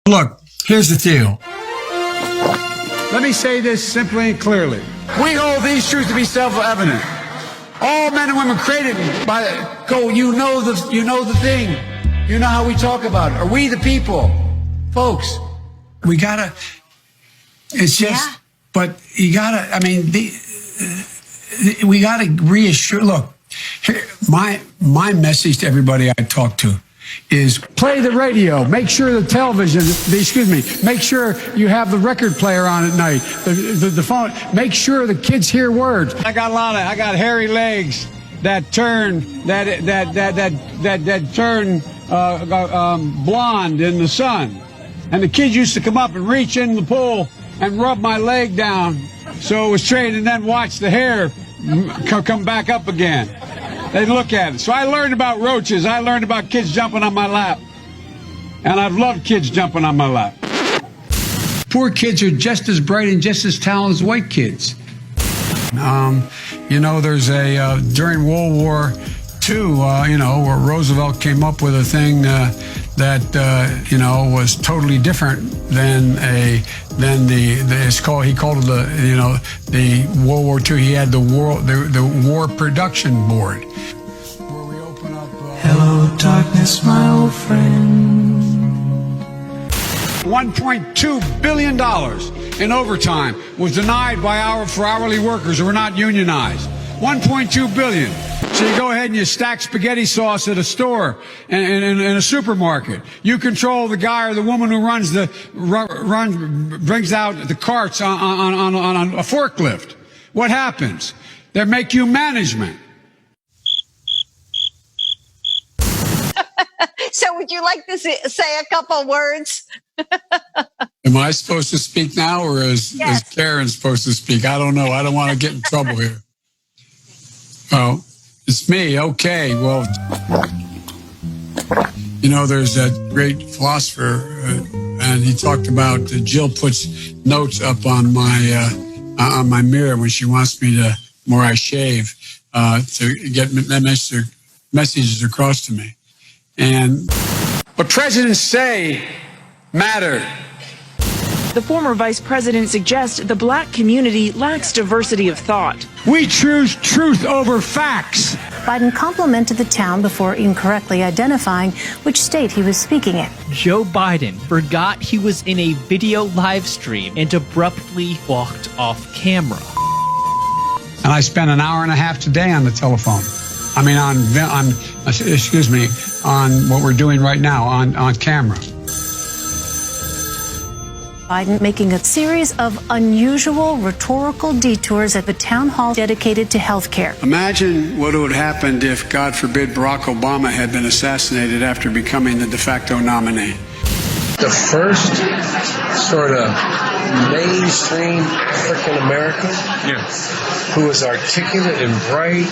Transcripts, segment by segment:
Look, here's the deal. Let me say this simply and clearly. We hold these truths to be self-evident. All men and women created by you know the thing. You know how we talk about it. Are we the people? Folks. We gotta, it's just, but you gotta, I mean, we gotta reassure, look, here, my message to everybody I talk to is play the radio, make sure the television, make sure you have the record player on at night, the phone, make sure the kids hear words. I got hairy legs that turn, blonde in the sun. And the kids used to come up and reach in the pool and rub my leg down so it was straight and then watch the hair come back up again. They'd look at it. So I learned about roaches. I learned about kids jumping on my lap. And I've loved kids jumping on my lap. Poor kids are just as bright and just as talented as white kids. You know, there's during World War II, where Roosevelt came up with a thing that was totally different than he called it the World War II. He had the War Production Board, where we open up. Hello, darkness, my old friend. $1.2 billion in overtime was denied for hourly workers who were not unionized. $1.2 billion. So you go ahead and you stack spaghetti sauce at a store in a supermarket. You control the guy or the woman who brings out the carts on a forklift. What happens? They make you management. So would you like to say a couple words? Am I supposed to speak now, or is Karen supposed to speak? I don't know. I don't want to get in trouble here. Oh, it's me. Okay. Well, there's that great philosopher, and he talked about Jill puts notes up on my mirror when she wants me to, where I shave, to get messages across to me. And what presidents say matter. The former vice president suggests the black community lacks diversity of thought. We choose truth over facts. Biden complimented the town before incorrectly identifying which state he was speaking in. Joe Biden forgot he was in a video live stream and abruptly walked off camera. And I spent an hour and a half today on the telephone. I mean, on what we're doing right now on camera. Biden making a series of unusual rhetorical detours at the town hall dedicated to health care. Imagine what would have happened if, God forbid, Barack Obama had been assassinated after becoming the de facto nominee. The first sort of mainstream African American who was articulate and bright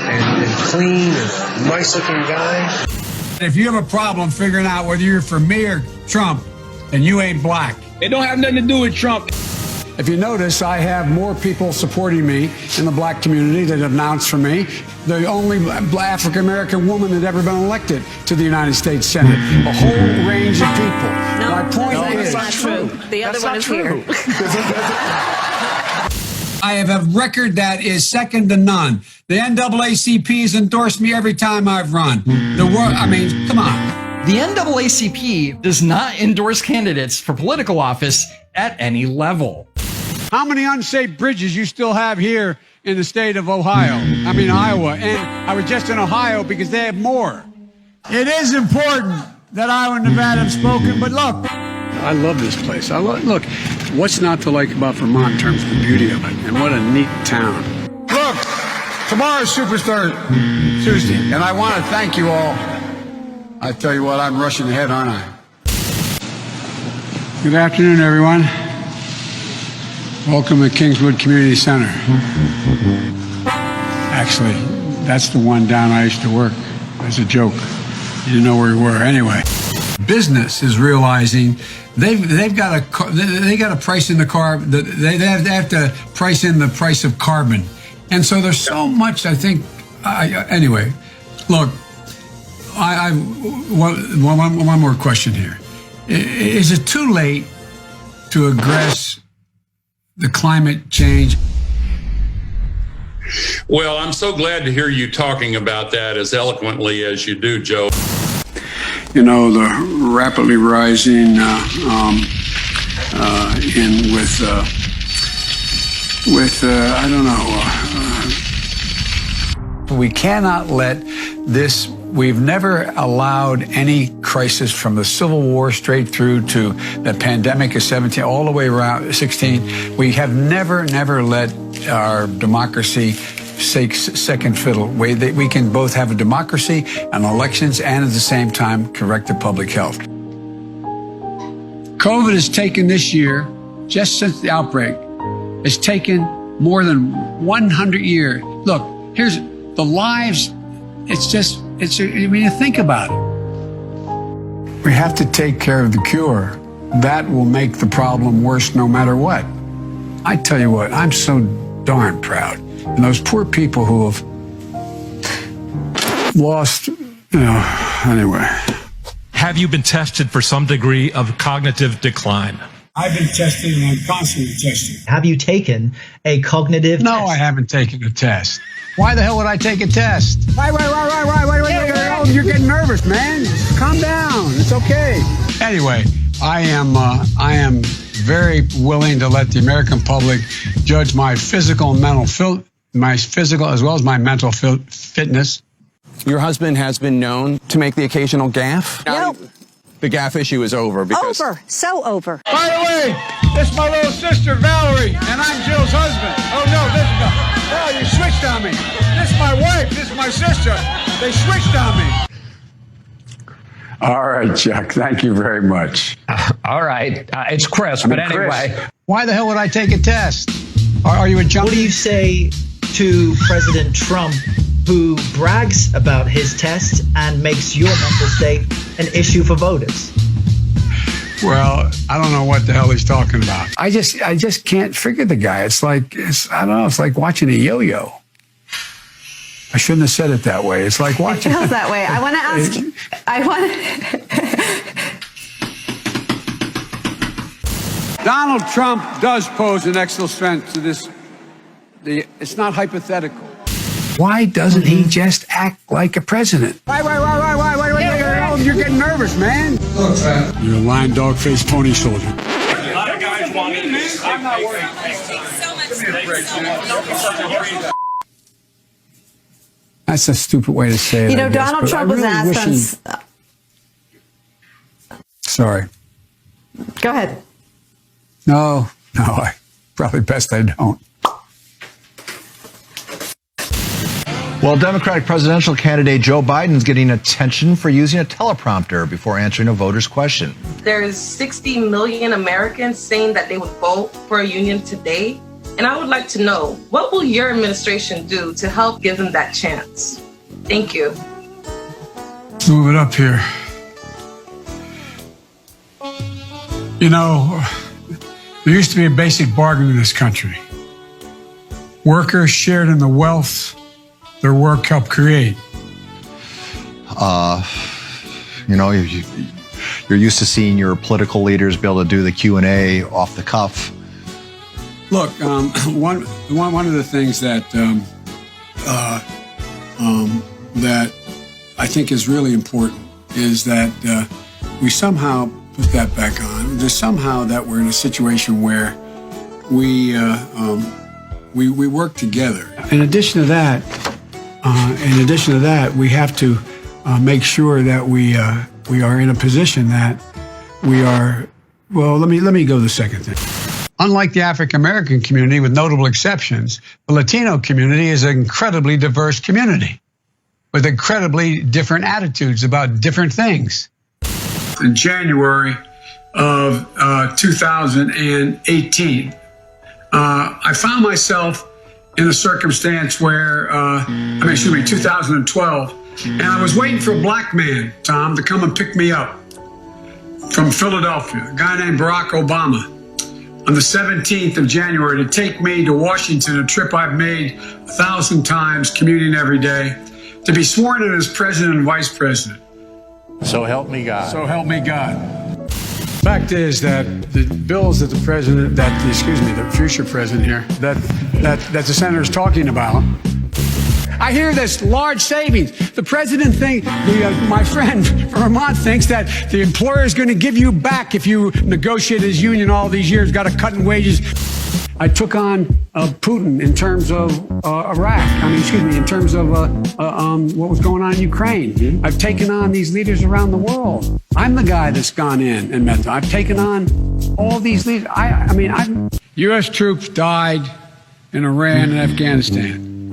and clean and nice looking guy. If you have a problem figuring out whether you're for me or Trump, and you ain't black. It don't have nothing to do with Trump. If you notice, I have more people supporting me in the black community that have announced for me. The only African-American woman that ever been elected to the United States Senate. A whole range of people. My point is... That's not true. The other one is here. I have a record that is second to none. The NAACP has endorsed me every time I've run. The world, I mean, come on. The NAACP does not endorse candidates for political office at any level. How many unsafe bridges you still have here in the state of Iowa? And I was just in Ohio because they have more. It is important that Iowa and Nevada have spoken, but look. I love this place. Look, what's not to like about Vermont in terms of the beauty of it? And what a neat town. Look, tomorrow's Superstar Tuesday, and I want to thank you all. I tell you what, I'm rushing ahead, aren't I? Good afternoon, everyone. Welcome to Kingswood Community Center. Actually, that's the one down I used to work. As a joke. You didn't know where we were. Anyway, business is realizing they've got a price in the they have to price in the price of carbon, and so there's so much. I think. Anyway, look. One more question here. Is it too late to address the climate change? Well, I'm so glad to hear you talking about that as eloquently as you do, Joe. You know, the rapidly rising I don't know. We cannot let this. We've never allowed any crisis from the Civil War straight through to the pandemic of 17, all the way around 16. We have never let our democracy take second fiddle. We can both have a democracy and elections and at the same time correct the public health. COVID has taken this year, just since the outbreak, it's taken more than 100 years. Look, here's the lives. When you think about it. We have to take care of the cure. That will make the problem worse no matter what. I tell you what, I'm so darn proud. And those poor people who have lost, anyway. Have you been tested for some degree of cognitive decline? I've been tested and I'm constantly tested. Have you taken a cognitive test? No, I haven't taken a test. Why the hell would I take a test? Why? You're getting nervous, man. Just calm down. It's okay. Anyway, I am very willing to let the American public judge my physical and mental as well as my mental fitness. Your husband has been known to make the occasional gaffe. Nope. The gaffe issue is over because So over. By the way, this is my little sister, Valerie, and I'm Jill's husband. Oh, no, this is you switched on me. This is my wife. This is my sister. They switched on me. All right, Chuck. Thank you very much. All right. It's Chris, but anyway. Chris, why the hell would I take a test? Are you a junkie? What do you say to President Trump, who brags about his tests and makes your mental state an issue for voters? Well, I don't know what the hell he's talking about. I just can't figure the guy. It's like watching a yo-yo. I shouldn't have said it that way. It's like watching. It feels that way. I want to ask. Donald Trump does pose an extra threat to this. It's not hypothetical. Why doesn't he just act like a president? Why? You're getting nervous, man. Look, you're a lying dog-faced pony soldier. A lot of guys want me. I'm not worried. That's a stupid way to say it. You know, Donald Trump was asked on. Sorry. Go ahead. No, probably best I don't. Well, Democratic presidential candidate Joe Biden is getting attention for using a teleprompter before answering a voter's question. There's 60 million Americans saying that they would vote for a union today. And I would like to know, what will your administration do to help give them that chance? Thank you. Let's move it up here. You know, there used to be a basic bargain in this country. Workers shared in the wealth their work helped create. You're used to seeing your political leaders be able to do the Q&A off the cuff. Look, one of the things that that I think is really important is that we somehow put that back on. There's somehow that we're in a situation where we work together. In addition to that, we have to make sure that we are in a position that we are. Well, let me go to the second thing. Unlike the African American community, with notable exceptions, the Latino community is an incredibly diverse community with incredibly different attitudes about different things. In January of 2018, I found myself in a circumstance where, 2012, and I was waiting for a black man, Tom, to come and pick me up from Philadelphia, a guy named Barack Obama, on the 17th of January to take me to Washington, a trip I've made 1,000 times, commuting every day, to be sworn in as president and vice president. So help me God. So help me God. Fact is that the bills that the future president here, that the senator is talking about, I hear this large savings. The president my friend from Vermont thinks that the employer is going to give you back if you negotiate his union all these years, got to cut in wages. I took on Putin in terms of Iraq. In terms of what was going on in Ukraine. I've taken on these leaders around the world. I'm the guy that's gone in and met them. I've taken on all these leaders. U.S. troops died in Iran and Afghanistan.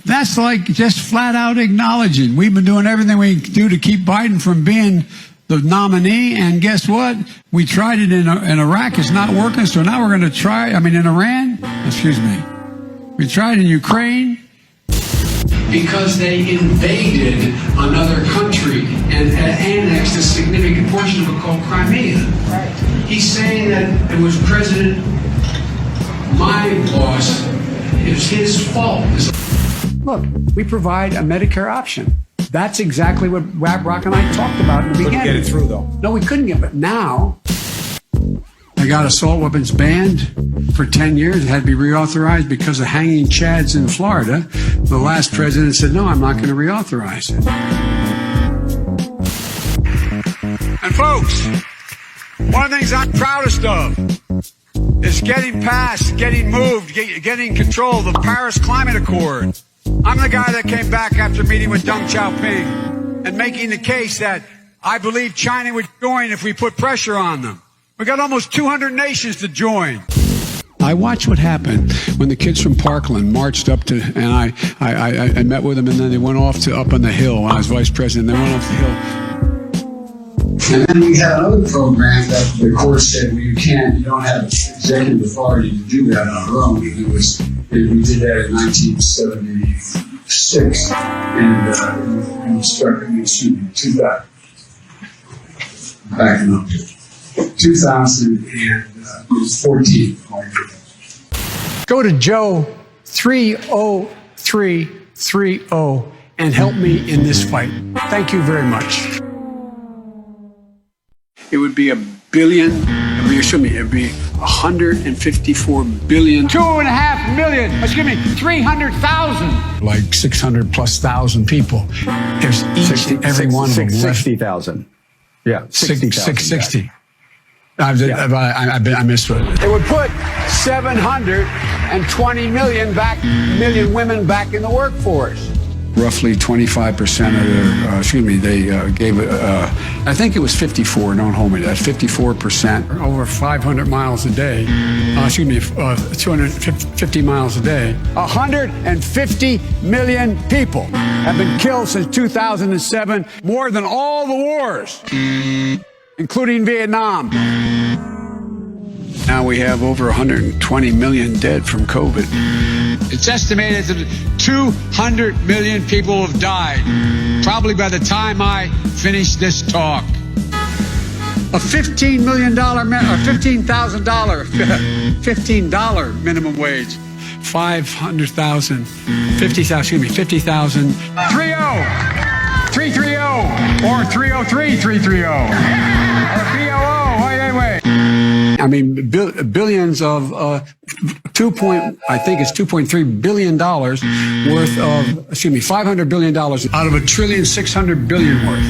That's like just flat out acknowledging we've been doing everything we can do to keep Biden from being the nominee, and guess what? We tried it in Iraq. It's not working, so now we're going to try, in Iran, we tried in Ukraine. Because they invaded another country and annexed a significant portion of it called Crimea. Right. He's saying that it was my boss, it was his fault. Look, we provide a Medicare option. That's exactly what Brock and I talked about in the beginning. Couldn't get it through, though. No, we couldn't get it. But now, I got assault weapons banned for 10 years. It had to be reauthorized because of hanging chads in Florida. The last president said, no, I'm not going to reauthorize it. And folks, one of the things I'm proudest of is getting control of the Paris Climate Accord. I'm the guy that came back after meeting with Deng Xiaoping and making the case that I believe China would join if we put pressure on them. We got almost 200 nations to join. I watched what happened when the kids from Parkland marched up to, and I met with them, and then they went off to up on the hill. When I was vice president, they went off the hill. And then we had another program that the court said, well, you don't have executive authority to do that on our own. We did that in 1976, and we started, 2014. Go to Joe 30330 and help me in this fight. Thank you very much. It would be it would be 154 billion. 2.5 million, 300,000. Like 600,000+ people. There's every one of them. 60,000. Yeah, 60. I missed it. It would put 720 million women back in the workforce. Roughly 25% of their, they gave it, I think it was 54, don't hold me to that, 54%, over 500 miles a day, 250 miles a day. 150 million people have been killed since 2007, more than all the wars, including Vietnam. Now we have over 120 million dead from COVID. It's estimated that 200 million people have died, probably by the time I finish this talk. A $15 million, or $15,000 minimum wage. 500,000, 50,000, 50,000. 330 or 303-330 or BOO. Wait. Billions of $2.3 billion worth of, $500 billion out of $1.6 trillion worth.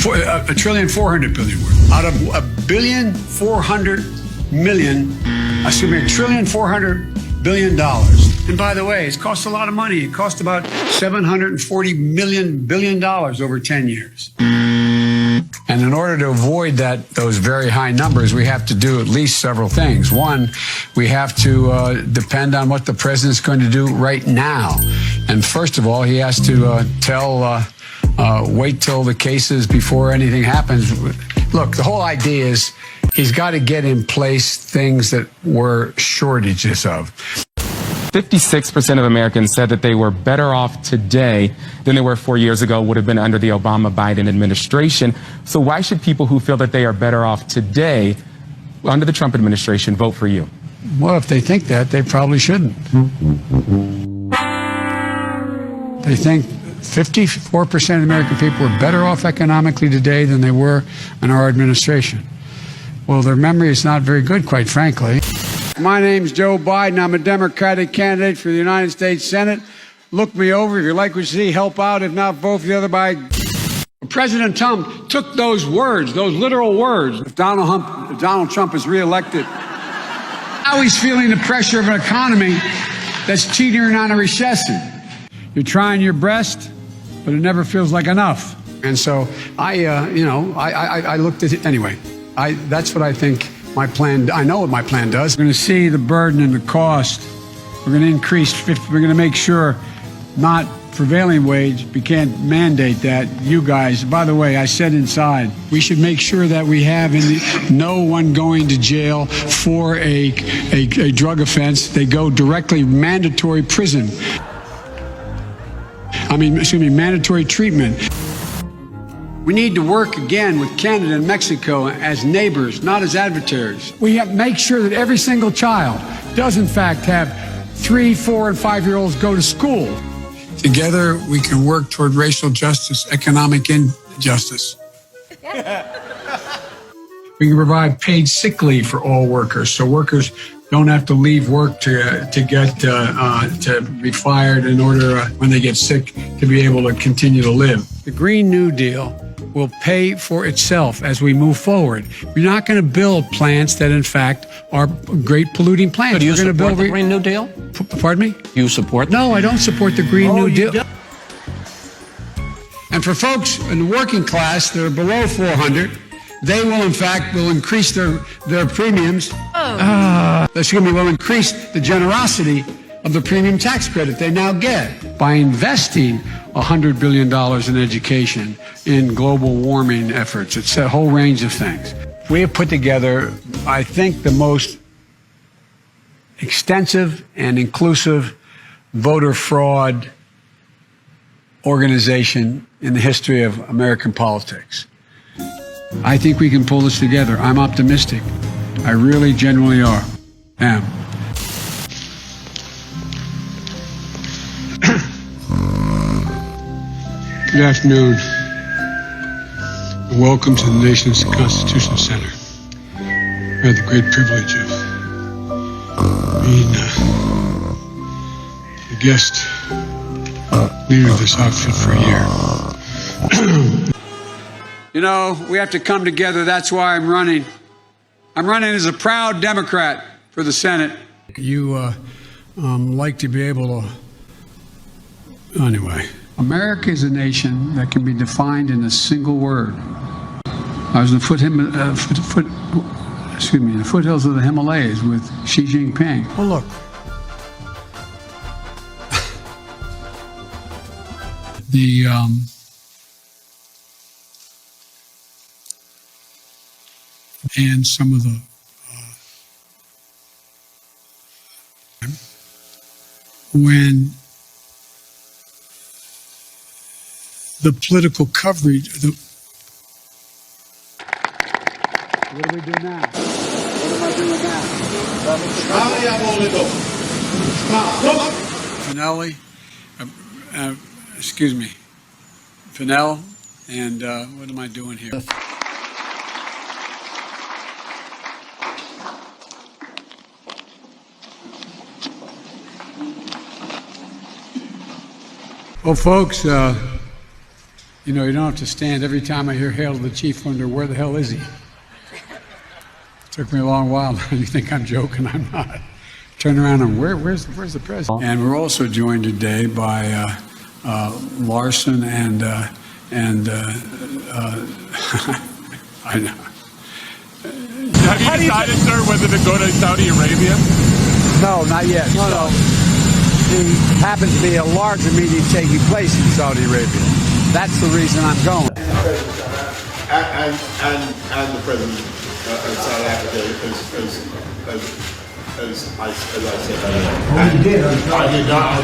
$1.4 trillion worth. Out of $1.4 billion. And by the way, it's cost a lot of money. It cost about $740 billion over 10 years. And in order to avoid those very high numbers, we have to do at least several things. One, we have to depend on what the president's going to do right now. And first of all, he has to wait till the cases before anything happens. Look, the whole idea is he's got to get in place things that were shortages of. 56% of Americans said that they were better off today than they were 4 years ago, would have been under the Obama-Biden administration. So why should people who feel that they are better off today under the Trump administration vote for you? Well, if they think that, they probably shouldn't. They think 54% of American people are better off economically today than they were in our administration. Well, their memory is not very good, quite frankly. My name's Joe Biden. I'm a Democratic candidate for the United States Senate. Look me over. If you like what you see, help out. If not, vote for the other by... President Trump took those words, those literal words. If Donald Trump is reelected, now he's feeling the pressure of an economy that's teetering on a recession. You're trying your best, but it never feels like enough. And so I looked at it anyway. That's what I think my plan. I know what my plan does. We're going to see the burden and the cost. We're going to increase. We're going to make sure not prevailing wage. We can't mandate that. You guys. By the way, I said inside we should make sure that we have no one going to jail for a drug offense. They go directly mandatory prison. Mandatory treatment. We need to work again with Canada and Mexico as neighbors, not as adversaries. We have to make sure that every single child does, in fact, have 3, 4, and 5-year-olds go to school. Together, we can work toward racial justice, economic injustice. We can provide paid sick leave for all workers, so workers don't have to leave work to be fired in order when they get sick to be able to continue to live. The Green New Deal will pay for itself as we move forward. We're not going to build plants that, in fact, are great polluting plants. So do you We're going to support build the Green New Deal? Pardon me? You support? No, I don't support the Green New Deal. And for folks in the working class that are below 400, they will, in fact, increase their premiums. Will increase the generosity of the premium tax credit they now get by investing $100 billion in education, in global warming efforts. It's a whole range of things. We have put together, I think, the most extensive and inclusive voter fraud organization in the history of American politics. I think we can pull this together. I'm optimistic. I really genuinely am. Good afternoon, and welcome to the nation's Constitution Center. I had the great privilege of being the guest leader of this outfit for a year. You know, we have to come together. That's why I'm running. I'm running as a proud Democrat for the Senate. You like to be able to... Anyway, America is a nation that can be defined in a single word. I was in the foothills of the Himalayas with Xi Jinping. Well, look. And some of the when the political coverage, what do we do now? What am I doing now? Fennell, and what am I doing here? Well, folks, you don't have to stand. Every time I hear Hail to the Chief, wonder where the hell is he? Took me a long while. You think I'm joking? I'm not. Turn around and where's the president? And we're also joined today by Larson and I know. Have you decided, sir, whether to go to Saudi Arabia? No, not yet. No. There happens to be a larger meeting taking place in Saudi Arabia. That's the reason I'm going. And the president of South Africa, as I said earlier. Oh, you did? I did not.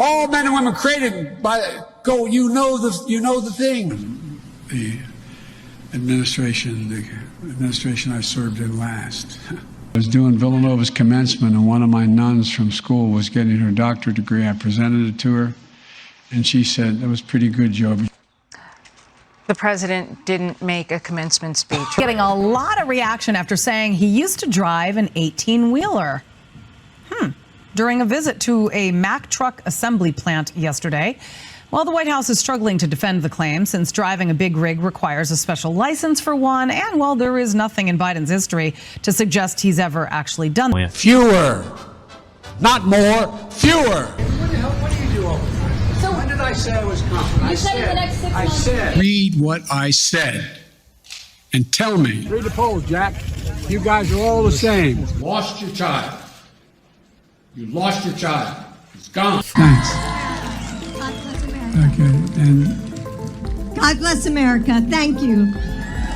All men and women created by go. You know the thing. The administration I served in last. I was doing Villanova's commencement, and one of my nuns from school was getting her doctorate degree. I presented it to her, and she said, "That was pretty good, Joe." The president didn't make a commencement speech. Getting a lot of reaction after saying he used to drive an 18-wheeler. During a visit to a Mack truck assembly plant yesterday. Well, the White House is struggling to defend the claim since driving a big rig requires a special license for one. And while there is nothing in Biden's history to suggest he's ever actually done that. Fewer, not more, fewer. What do you do over there? So when did I say I was confident? You said in the next 6 months. Read what I said and tell me. Read the polls, Jack. You guys are all the same. You lost your child. You lost your child. It's gone. Thanks. Okay, and God bless America. Thank you.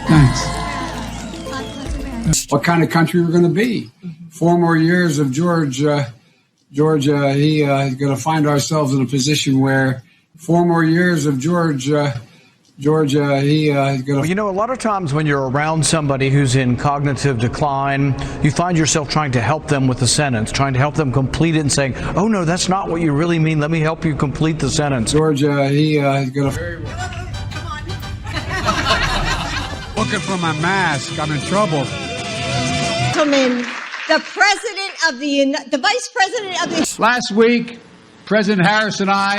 thanks. God bless America. What kind of country we're going to be? 4 more years of Georgia, he's going to find ourselves in a position where 4 more years of Georgia, he's going to... You know, a lot of times when you're around somebody who's in cognitive decline, you find yourself trying to help them with the sentence, trying to help them complete it and saying, oh, no, that's not what you really mean. Let me help you complete the sentence. Georgia, he's going to... Looking for my mask. I'm in trouble. Gentlemen, the vice president of the... Last week, President Harris and I,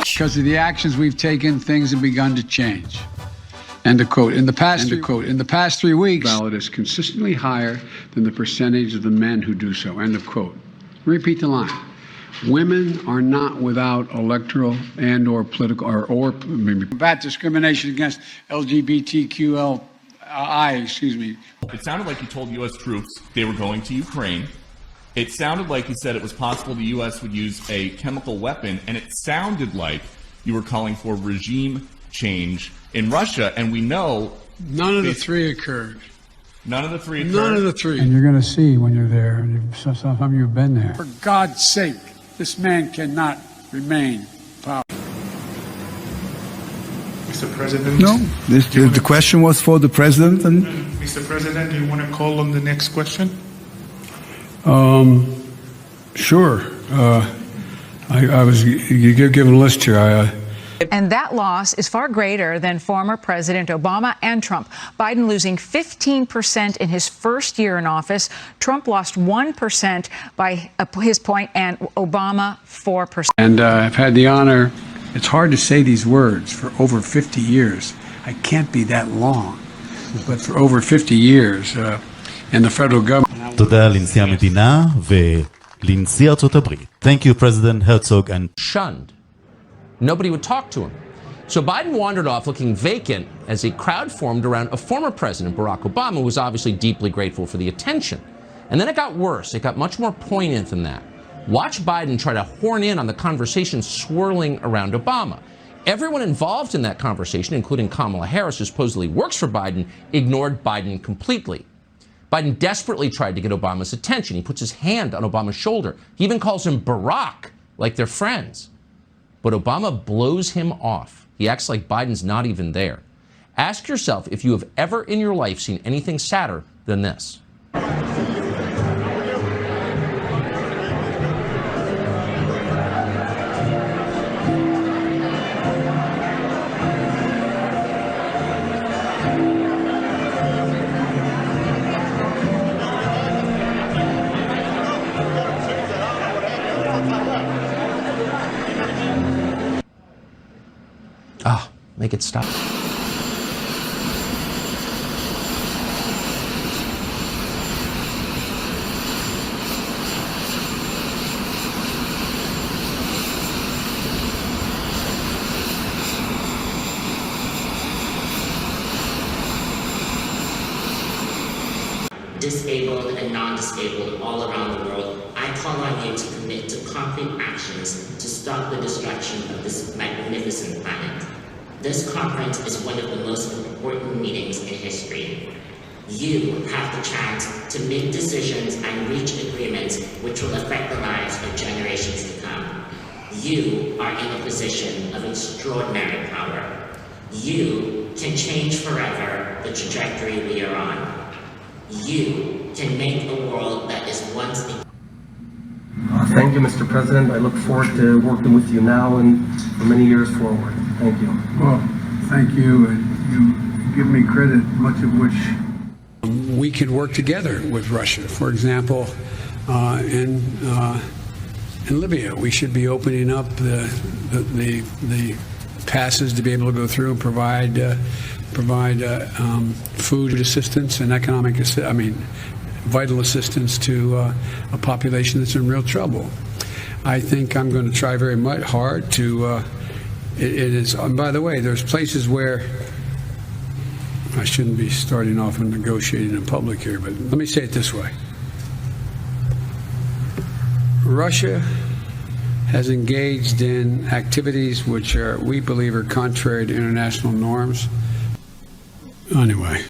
because of the actions we've taken, things have begun to change. End of quote. In the past 3 weeks, ballot is consistently higher than the percentage of the men who do so. End of quote. Repeat the line. Women are not without electoral and or political or combat discrimination against LGBTQI. It sounded like you told U.S. troops they were going to Ukraine. It sounded like you said it was possible the U.S. would use a chemical weapon, and it sounded like you were calling for regime change in Russia, and we know... None of the three occurred. None of the three occurred? None of the three. And you're going to see when you're there, and some of you have been there. For God's sake, this man cannot remain powerful. Mr. President? No, the question was for the president. And Mr. President, do you want to call on the next question? Sure. I was given a list here. And that loss is far greater than former President Obama and Trump. Biden losing 15% in his first year in office. Trump lost 1% by his point, and Obama 4%. And I've had the honor, it's hard to say these words, for over 50 years. I can't be that long, but for over 50 years in the federal government. תודה לנשיא המדינה ולנשיא ארצות הברית. Thank you, President Herzog. And shunned. Nobody would talk to him. So Biden wandered off looking vacant as a crowd formed around a former president, Barack Obama, who was obviously deeply grateful for the attention. And then it got worse. It got much more poignant than that. Watch Biden try to horn in on the conversation swirling around Obama. Everyone involved in that conversation, including Kamala Harris, who supposedly works for Biden, ignored Biden completely. Biden desperately tried to get Obama's attention. He puts his hand on Obama's shoulder. He even calls him Barack, like they're friends. But Obama blows him off. He acts like Biden's not even there. Ask yourself if you have ever in your life seen anything sadder than this. Make it stop. Disabled and non-disabled all around the world, I call on you to commit to concrete actions to stop the destruction of this magnificent planet. This conference is one of the most important meetings in history. You have the chance to make decisions and reach agreements which will affect the lives of generations to come. You are in a position of extraordinary power. You can change forever the trajectory we are on. You can make a world that is once. Thank you, Mr. President. I look forward to working with you now and for many years forward. Thank you. Well, thank you, and you give me credit, much of which we could work together with Russia. For example, in Libya, we should be opening up the passes to be able to go through and provide food assistance and vital assistance to a population that's in real trouble. I think I'm going to try very much hard to. It is. And by the way, there's places where I shouldn't be starting off and negotiating in public here, but let me say it this way: Russia has engaged in activities which we believe are contrary to international norms. Anyway.